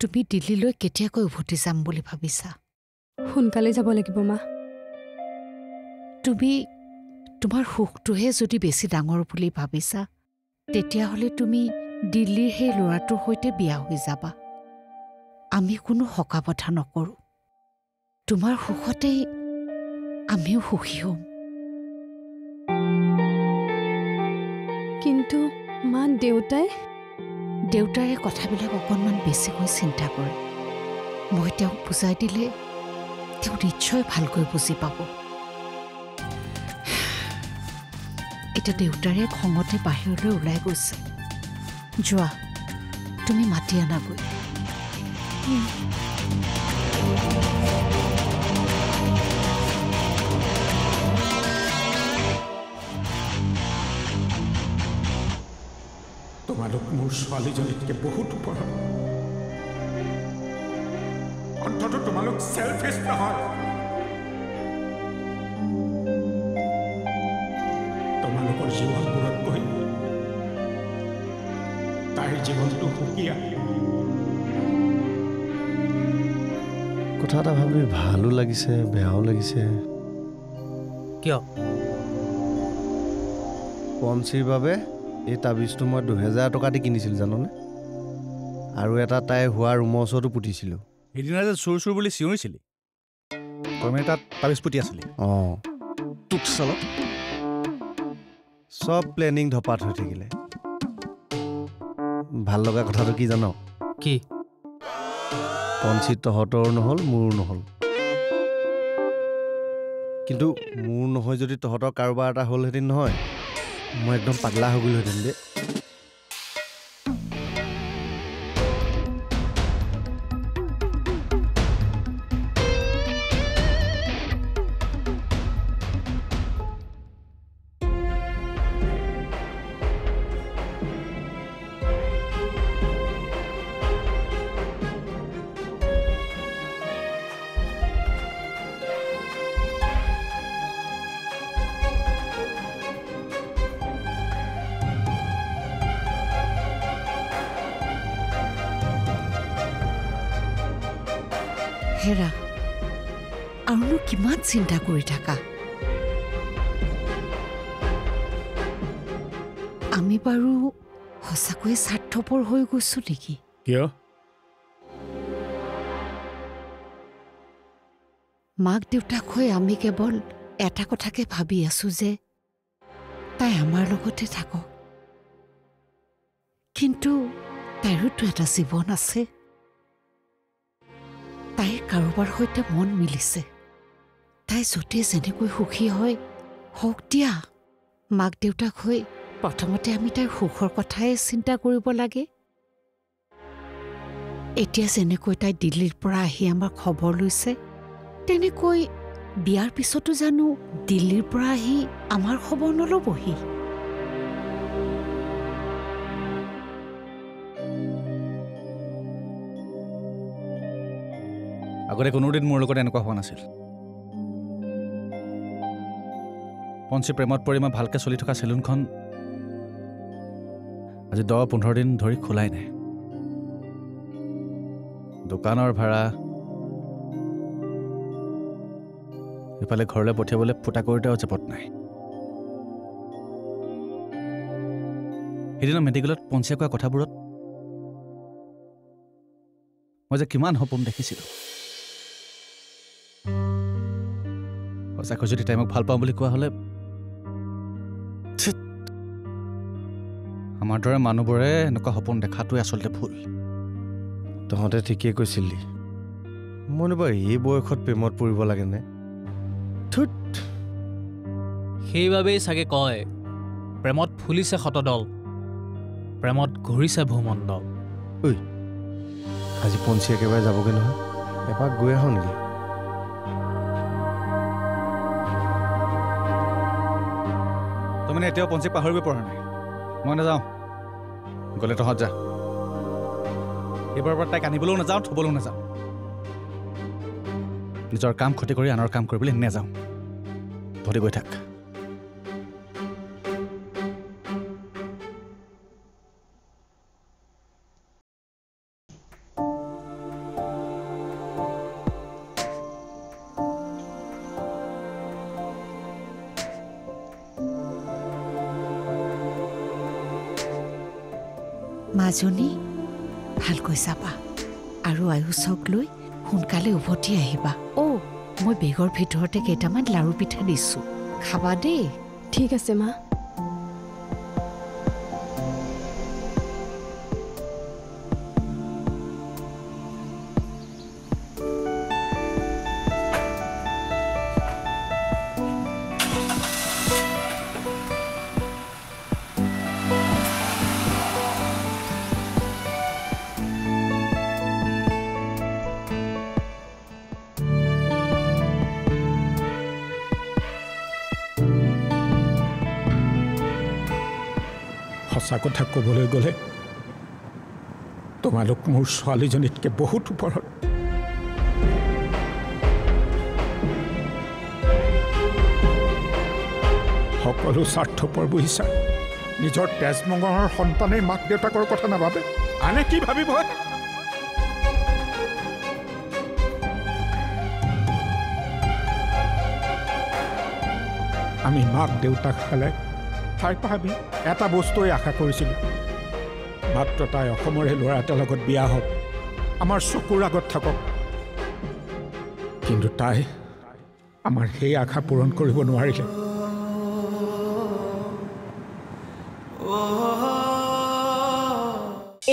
তুমি দিল্লীলৈ কেতিয়াকৈ উভতি যাম বুলি ভাবিছা? সোনকালে যাব লাগিব মা। তুমি তোমাৰ সুখটোহে যদি বেছি ডাঙৰ বুলি ভাবিছা তেতিয়াহ'লে তুমি দিল্লীৰ সেই ল'ৰাটোৰ সৈতে বিয়া হৈ যাবা। আমি কোনো সকাবধা নকৰোঁ। তোমাৰ সুখতেই আমিও সুখী হ'ম। কিন্তু মা দেউতাৰে কথাবিলাক অকণমান বেছিকৈ চিন্তা কৰে। মই তেওঁক বুজাই দিলে তেওঁ নিশ্চয় ভালকৈ বুজি পাব। এতিয়া দেউতাৰে খঙতে বাহিৰলৈ ওলাই গৈছে। যোৱা, তুমি মাতি আনাগৈ। তোমালোক মোৰ ছোৱালীজনীতকৈ বহুত ওপৰত। অন্ততঃ তোমালোক চেলফিছ নহয়। তোমালোকৰ জীৱনবোৰত গৈ তাইৰ জীৱনটো সুকীয়া। কথা এটা ভাবি ভালো লাগিছে, বেয়াও লাগিছে। কিয়? পঞ্চীৰ বাবে এই তাবিজটো মই 2000 টকা দি কিনিছিলোঁ জাননে? আৰু এটা তাই হোৱা ৰুমৰ ওচৰতো পুতিছিলোঁ। সেইদিনা যে চুৰ চুৰ বুলি চিঞৰিছিলি, তই মানে তাত তাবিজ পুতি আছিলি? অঁ, তোক চালত চব প্লেনিং ধপাত হৈ থাকিলে। ভাল লগা কথাটো কি জান? কি? পঞ্চী তহঁতৰো নহ'ল, মোৰো নহ'ল। কিন্তু মোৰ নহয় যদি তহঁতৰ কাৰোবাৰ এটা হ'লহেঁতেন নহয়, মই একদম পাগলা হৈ গ'লোহেঁতেন দেই। হেৰা, আৰুনো কিমান চিন্তা কৰি থাকা? আমি বাৰু সঁচাকৈয়ে স্বাৰ্থপৰ হৈ গৈছো নেকি? কিয়? মাক দেউতাক হৈ আমি কেৱল এটা কথাকে ভাবি আছো যে তাই আমাৰ লগতে থাকক। কিন্তু তাইৰোতো এটা জীৱন আছে। তাইৰ কাৰোবাৰ সৈতে মন মিলিছে। তাই য'তে যেনেকৈ সুখী হয় হওক দিয়া। মাক দেউতাক হৈ প্ৰথমতে আমি তাইৰ সুখৰ কথাই চিন্তা কৰিব লাগে। এতিয়া যেনেকৈ তাই দিল্লীৰ পৰা আহি আমাক খবৰ লৈছে, তেনেকৈ বিয়াৰ পিছতো জানো দিল্লীৰ পৰা আহি আমাৰ খবৰ নল'বহি? আগতে কোনোদিন মোৰ লগত এনেকুৱা হোৱা নাছিল। পঞ্চী প্ৰেমত পৰি মই ভালকৈ চলি থকা চেলুনখন আজি 10-15 দিন ধৰি খোলাই নাই। দোকানৰ ভাড়া, ইফালে ঘৰলৈ পঠিয়াবলৈ ফুটা কৰোঁতেও চেপত নাই। সেইদিনা মেডিকেলত পঞ্চীয়ে কোৱা কথাবোৰত মই যে কিমান সপোন দেখিছিলোঁ। সঁচাকৈ যদি তাই মোক ভাল পাওঁ বুলি কোৱা হ'লে আমাৰ দৰে মানুহবোৰে এনেকুৱা সপোন দেখাটোৱে আচলতে ভুল। তহঁতে ঠিকেই কৈছিলি। মইনো বাৰু এই বয়সত প্ৰেমত পৰিব লাগেনে? সেইবাবেই চাগে কয়, প্ৰেমত ফুলিছে শতদল, প্ৰেমত ঘূৰিছে ভূমণ্ডল। ঐ, আজি পঞ্চী একেবাৰে যাবগৈ নহয়, এপাক গৈ আহোঁ নেকি? তই মানে এতিয়াও পঞ্চীক পাহৰিব পৰা নাই? মই নাযাওঁ, গ'লে তহঁত যা। এইবাৰৰ পৰা তাইক আনিবলৈও নাযাওঁ, থ'বলৈও নাযাওঁ। নিজৰ কাম ক্ষতি কৰি আনৰ কাম কৰিবলৈ নাযাওঁ। তহঁতি গৈ থাক। মাজনী ভালকৈ যাবা আৰু আয়ুষক লৈ সোনকালে উভতি আহিবা মই বেগৰ ভিতৰতে কেইটামান লাৰু পিঠা দিছোঁ খাবা দেই ঠিক আছে মা সঁচা কথা ক'বলৈ গ'লে তোমালোক মোৰ ছোৱালীজনীতকৈ বহুত ওপৰত সকলো স্বাৰ্থপৰ বুজিছা নিজৰ তেজমঙৰ সন্তানে মাক দেউতাকৰ কথা নাভাবে আনে কি ভাবিব আমি মাক দেউতাক খালে তাই পাবি এটা বস্তুৱে আশা কৰিছিলোঁ মাত্ৰ তাই অসমৰে ল'ৰা এটাৰ লগত বিয়া হওক আমাৰ চকুৰ আগত থাকক কিন্তু তাই আমাৰ সেই আশা পূৰণ কৰিব নোৱাৰিলে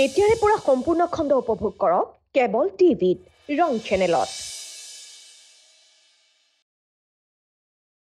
এতিয়াৰে পৰা সম্পূৰ্ণ খণ্ড উপভোগ কৰক কেবল টিভিত ৰং চেনেলত